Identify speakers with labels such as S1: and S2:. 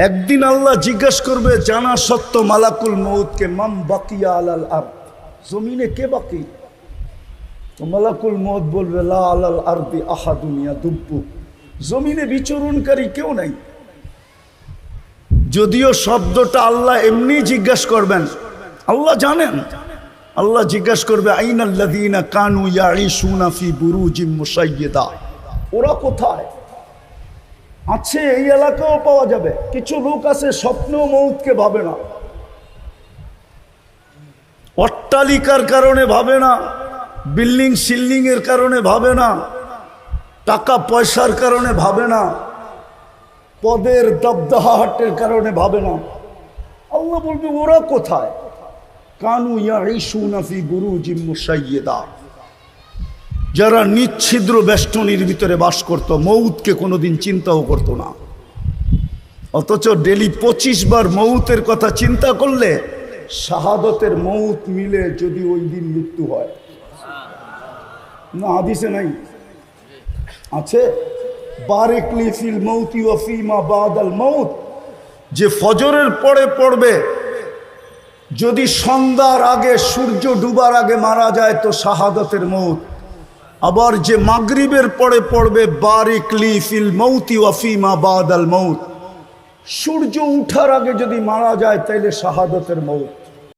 S1: একদিন আল্লাহ জিজ্ঞাসা করবে জানা সত্য মালাকুল মউতকে, মাম বাকিয়া আলাল আরদ, জমিনে কে বাকি? তো মালাকুল মউত বলবে লা আলাল আরদি আহাদুন ইয়াদুব্বু, জমিনে বিচরণকারী কেউ নাই। যদিও শব্দটা আল্লাহ এমনি জিজ্ঞাসা করবেন, আল্লাহ জানেন। আল্লাহ জিজ্ঞাসা করবে আইনাল্লাযীনা কানু ইয়াঈশুনা ফি বুরুজিম মুশাইয়্যিদা, ওরা কোথায় আছে? এই এলাকাও পাওয়া যাবে। কিছু লোক আছে স্বপ্নেও মউতকে ভাবে না, অট্টালিকার কারণে ভাবে না, বিল্ডিং সিল্ডিং এর কারণে ভাবে না, টাকা পয়সার কারণে ভাবে না, পদের দবদহাটের কারণে ভাবে না। আল্লাহ বলবে ওরা কোথায়? কানু ইয়াঈশুনা ফি বুরুজিম মুশাইয়্যিদা, যারা নিচ্ছিদ্র বেষ্টনীর ভিতরে বাস করত, মউতকে কোনোদিন চিন্তাও করতো না। অথচ ডেলি 25 বার মউতের কথা চিন্তা করলে শাহাদতের মউত মিলে যদি ওই দিন মৃত্যু হয় না, হাদিসে নাই? আছে বারিকলি ফিল মউতি ওয়া ফিমা বাদাল মউত, যে ফজরের পরে পড়বে, যদি সন্ধ্যার আগে সূর্য ডুবার আগে মারা যায় তো শাহাদতের মউত। আবার যে মাগরিবের পরে পড়বে বারিকলি ফিল মউতি ওয়া ফিমা বাদাল মউত, সূর্য উঠার আগে যদি মারা যায় তাইলে শাহাদতের মউত।